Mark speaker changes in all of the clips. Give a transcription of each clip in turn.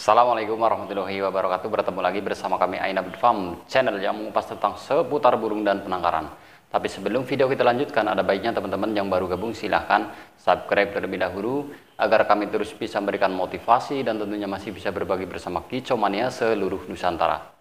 Speaker 1: Assalamualaikum warahmatullahi wabarakatuh. Bertemu lagi bersama kami Aina Bird Farm, channel yang mengupas tentang seputar burung dan penangkaran. Tapi sebelum video kita lanjutkan, ada baiknya teman-teman yang baru gabung silahkan subscribe terlebih dahulu agar kami terus bisa memberikan motivasi dan tentunya masih bisa berbagi bersama kicau mania seluruh Nusantara.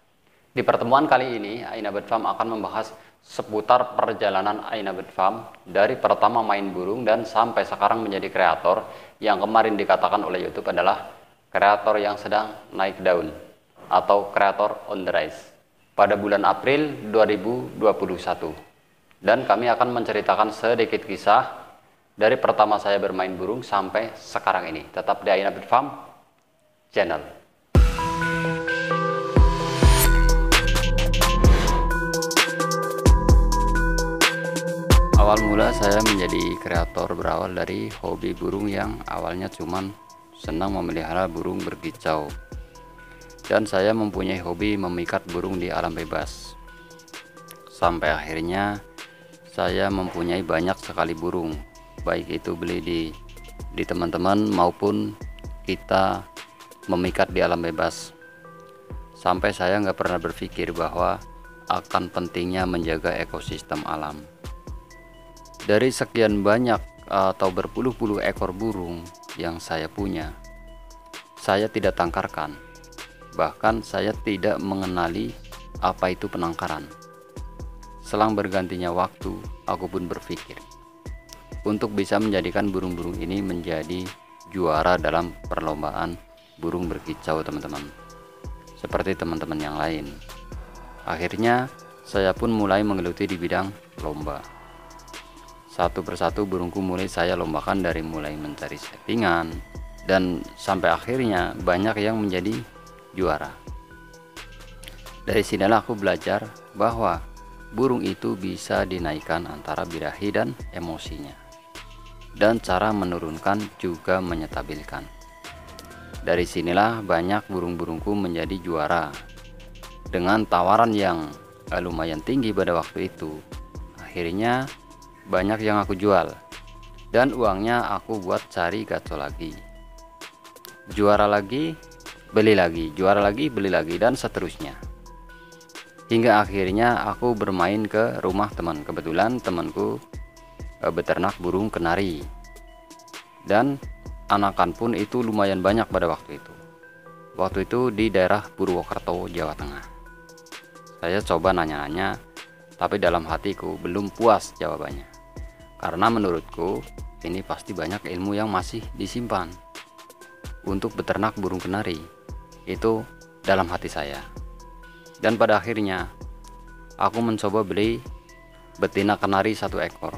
Speaker 1: Di pertemuan kali ini, Aina Bird Farm akan membahas seputar perjalanan Aina Bird Farm dari pertama main burung dan sampai sekarang menjadi kreator yang kemarin dikatakan oleh YouTube adalah kreator yang sedang naik daun atau kreator on the rise pada bulan April 2021. Dan kami akan menceritakan sedikit kisah dari pertama saya bermain burung sampai sekarang ini. Tetap di Aina Bird Farm channel. Awal mula saya menjadi kreator berawal dari hobi burung yang awalnya cuman senang memelihara burung berkicau, dan saya mempunyai hobi memikat burung di alam bebas. Sampai akhirnya saya mempunyai banyak sekali burung, baik itu beli di teman-teman maupun kita memikat di alam bebas. Sampai saya nggak pernah berpikir bahwa akan pentingnya menjaga ekosistem alam. Dari sekian banyak atau berpuluh-puluh ekor burung yang saya punya, saya tidak tangkarkan, bahkan saya tidak mengenali apa itu penangkaran. Selang bergantinya waktu, aku pun berpikir untuk bisa menjadikan burung-burung ini menjadi juara dalam perlombaan burung berkicau teman-teman, seperti teman-teman yang lain. Akhirnya saya pun mulai menggeluti di bidang lomba. Satu persatu burungku mulai saya lombakan, dari mulai mencari settingan dan sampai akhirnya banyak yang menjadi juara. Dari sinilah aku belajar bahwa burung itu bisa dinaikkan antara birahi dan emosinya, dan cara menurunkan juga menyetabilkan. Dari sinilah banyak burung-burungku menjadi juara dengan tawaran yang lumayan tinggi pada waktu itu. Akhirnya banyak yang aku jual dan uangnya aku buat cari gacor lagi, juara lagi, beli lagi, juara lagi, beli lagi, dan seterusnya. Hingga akhirnya aku bermain ke rumah teman. Kebetulan temanku beternak burung kenari, dan anakan pun itu lumayan banyak pada waktu itu. Waktu itu di daerah Purwokerto, Jawa Tengah. Saya coba nanya-nanya, tapi dalam hatiku belum puas jawabannya, karena menurutku ini pasti banyak ilmu yang masih disimpan untuk beternak burung kenari. Itu dalam hati saya. Dan pada akhirnya aku mencoba beli betina kenari 1 ekor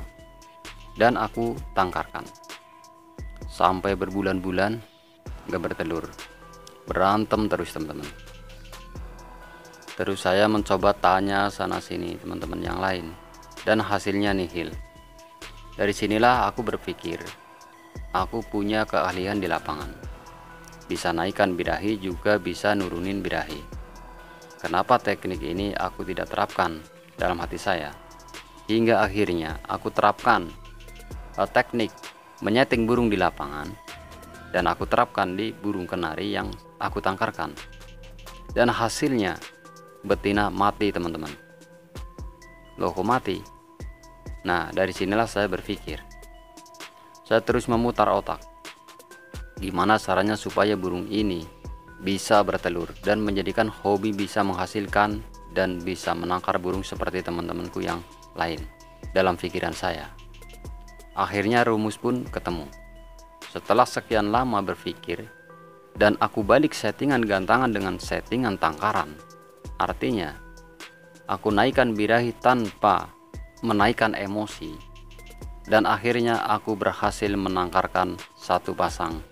Speaker 1: dan aku tangkarkan. Sampai berbulan-bulan gak bertelur, berantem terus teman-teman. Terus saya mencoba tanya sana sini teman-teman yang lain, dan hasilnya nihil. Dari sinilah aku berpikir, aku punya keahlian di lapangan, bisa naikkan birahi juga bisa nurunin birahi. Kenapa teknik ini aku tidak terapkan dalam hati saya? Hingga akhirnya aku terapkan teknik menyeting burung di lapangan, dan aku terapkan di burung kenari yang aku tangkarkan. Dan hasilnya betina mati teman-teman. Loh, kok mati? Nah, dari sinilah saya berpikir. Saya terus memutar otak, gimana caranya supaya burung ini bisa bertelur dan menjadikan hobi bisa menghasilkan dan bisa menangkar burung seperti teman-temanku yang lain dalam pikiran saya. Akhirnya rumus pun ketemu. Setelah sekian lama berpikir dan aku balik settingan gantangan dengan settingan tangkaran, artinya aku naikkan birahi tanpa menaikkan emosi, dan akhirnya aku berhasil menangkarkan 1 pasang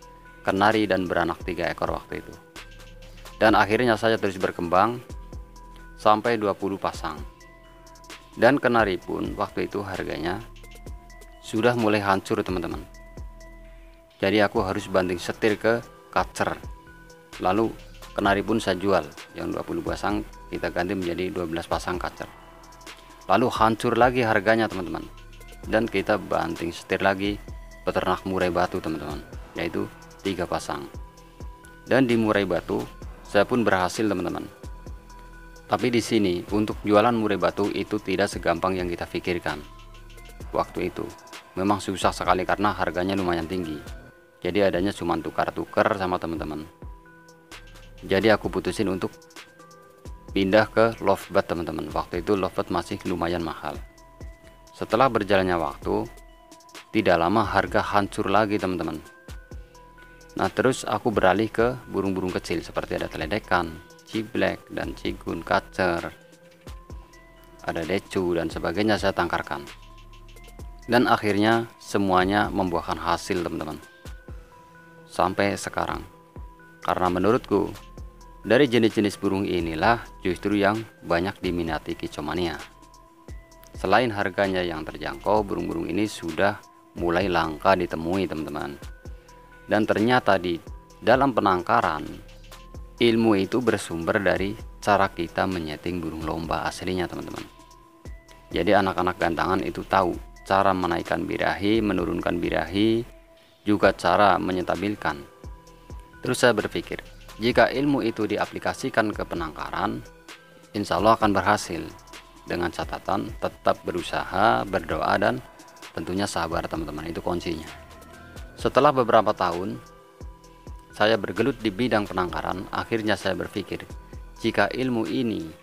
Speaker 1: kenari dan beranak 3 ekor waktu itu. Dan akhirnya saya terus berkembang sampai 20 pasang. Dan kenari pun waktu itu harganya sudah mulai hancur teman-teman. Jadi aku harus banting setir ke kacer. Lalu kenari pun saya jual, yang 20 pasang kita ganti menjadi 12 pasang kacer. Lalu hancur lagi harganya teman-teman, dan kita banting setir lagi peternak murai batu teman-teman, yaitu 3 pasang. Dan di murai batu saya pun berhasil teman-teman. Tapi di sini untuk jualan murai batu itu tidak segampang yang kita pikirkan. Waktu itu memang susah sekali karena harganya lumayan tinggi. Jadi adanya cuma tukar-tukar sama teman-teman. Jadi aku putusin untuk pindah ke lovebird teman-teman. Waktu itu lovebird masih lumayan mahal. Setelah berjalannya waktu, tidak lama harga hancur lagi teman-teman. Nah terus aku beralih ke burung-burung kecil seperti ada teledekan, ciblek, dan cigun, kacer, ada decu dan sebagainya saya tangkarkan. Dan akhirnya semuanya membuahkan hasil teman-teman. Sampai sekarang. Karena menurutku dari jenis-jenis burung inilah justru yang banyak diminati kicomania. Selain harganya yang terjangkau, burung-burung ini sudah mulai langka ditemui teman-teman. Dan ternyata di dalam penangkaran, ilmu itu bersumber dari cara kita menyeting burung lomba aslinya teman-teman. Jadi anak-anak gantangan itu tahu cara menaikkan birahi, menurunkan birahi, juga cara menyentabilkan. Terus saya berpikir, jika ilmu itu diaplikasikan ke penangkaran, insya Allah akan berhasil. Dengan catatan tetap berusaha, berdoa, dan tentunya sabar teman-teman, itu kuncinya. Setelah beberapa tahun saya bergelut di bidang penangkaran, akhirnya saya berpikir, jika ilmu ini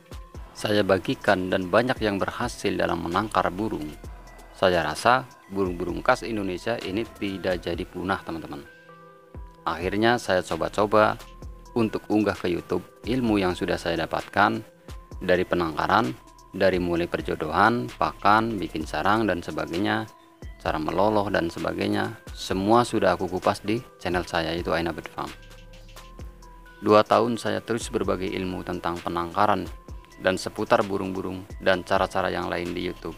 Speaker 1: saya bagikan dan banyak yang berhasil dalam menangkar burung, saya rasa burung-burung khas Indonesia ini tidak jadi punah teman-teman. Akhirnya saya coba-coba untuk unggah ke YouTube ilmu yang sudah saya dapatkan dari penangkaran, dari mulai perjodohan, pakan, bikin sarang dan sebagainya, cara meloloh dan sebagainya, semua sudah aku kupas di channel saya, yaitu Aina Bird Farm. 2 tahun saya terus berbagi ilmu tentang penangkaran dan seputar burung-burung dan cara-cara yang lain di YouTube.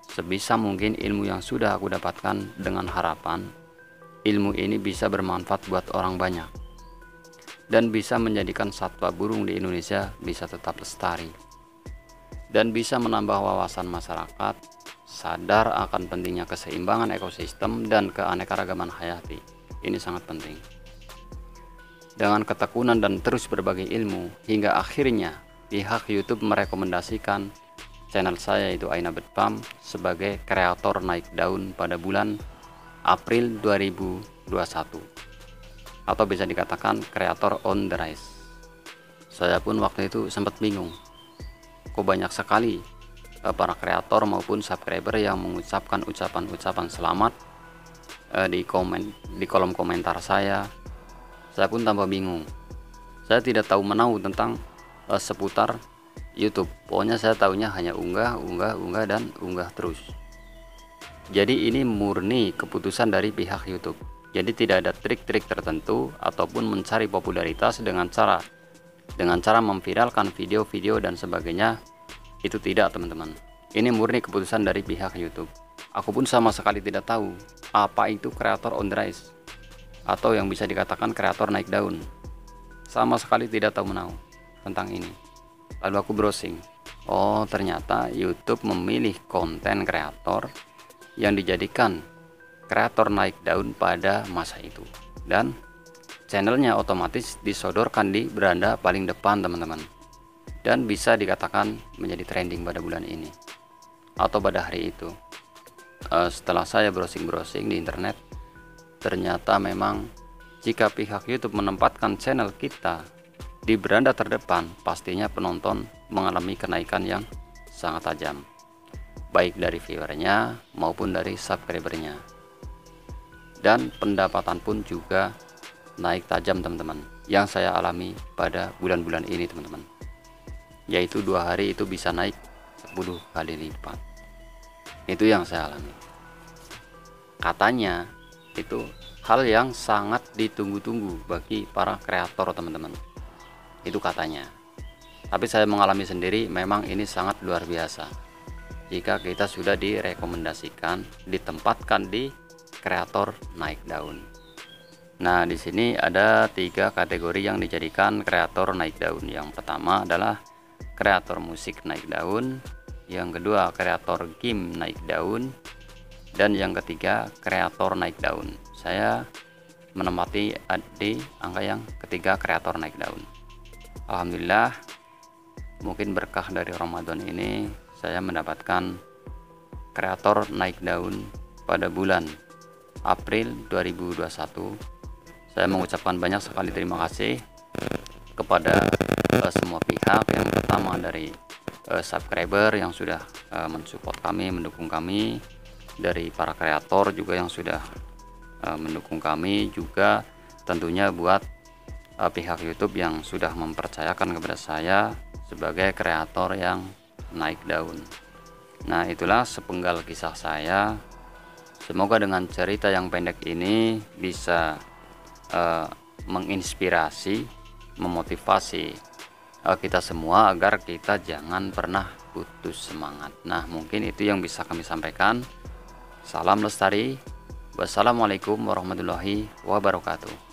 Speaker 1: Sebisa mungkin ilmu yang sudah aku dapatkan dengan harapan ilmu ini bisa bermanfaat buat orang banyak dan bisa menjadikan satwa burung di Indonesia bisa tetap lestari dan bisa menambah wawasan masyarakat sadar akan pentingnya keseimbangan ekosistem dan keanekaragaman hayati. Ini sangat penting. Dengan ketekunan dan terus berbagi ilmu, hingga akhirnya pihak YouTube merekomendasikan channel saya, yaitu Aina Bird Farm, sebagai kreator naik daun pada bulan April 2021, atau bisa dikatakan kreator on the rise. Saya pun waktu itu sempat bingung, kok banyak sekali para kreator maupun subscriber yang mengucapkan ucapan-ucapan selamat di kolom komentar saya. Saya pun tambah bingung. Saya tidak tahu menahu tentang seputar YouTube. Pokoknya saya tahunya hanya unggah dan unggah terus. Jadi ini murni keputusan dari pihak YouTube. Jadi tidak ada trik-trik tertentu ataupun mencari popularitas dengan cara memviralkan video-video dan sebagainya. Itu tidak teman-teman. Ini murni keputusan dari pihak YouTube. Aku pun sama sekali tidak tahu apa itu kreator on the rise atau yang bisa dikatakan kreator naik daun. Sama sekali tidak tahu menahu tentang ini. Lalu aku browsing. Oh, ternyata YouTube memilih konten kreator yang dijadikan kreator naik daun pada masa itu. Dan channelnya otomatis disodorkan di beranda paling depan teman-teman. Dan bisa dikatakan menjadi trending pada bulan ini atau pada hari itu. Setelah saya browsing di internet, ternyata memang jika pihak YouTube menempatkan channel kita di beranda terdepan, pastinya penonton mengalami kenaikan yang sangat tajam, baik dari viewernya maupun dari subscribernya, dan pendapatan pun juga naik tajam teman-teman, yang saya alami pada bulan-bulan ini teman-teman, yaitu 2 hari itu bisa naik 10 kali lipat. Itu yang saya alami. Katanya itu hal yang sangat ditunggu-tunggu bagi para kreator teman-teman, itu katanya. Tapi saya mengalami sendiri, memang ini sangat luar biasa jika kita sudah direkomendasikan ditempatkan di kreator naik daun. Nah, di sini ada 3 kategori yang dijadikan kreator naik daun. Yang pertama adalah kreator musik naik daun, yang kedua kreator game naik daun, dan yang ketiga kreator naik daun. Saya menempati di angka yang ketiga, kreator naik daun. Alhamdulillah, mungkin berkah dari Ramadan ini saya mendapatkan kreator naik daun pada bulan April 2021. Saya mengucapkan banyak sekali terima kasih kepada semua pihak. Yang pertama dari subscriber yang sudah mensupport kami, mendukung kami, dari para kreator juga yang sudah mendukung kami, juga tentunya buat pihak YouTube yang sudah mempercayakan kepada saya sebagai kreator yang naik daun. Nah, itulah sepenggal kisah saya. Semoga dengan cerita yang pendek ini bisa menginspirasi, memotivasi kita semua agar kita jangan pernah putus semangat. Nah, mungkin itu yang bisa kami sampaikan. Salam lestari. Wassalamualaikum warahmatullahi wabarakatuh.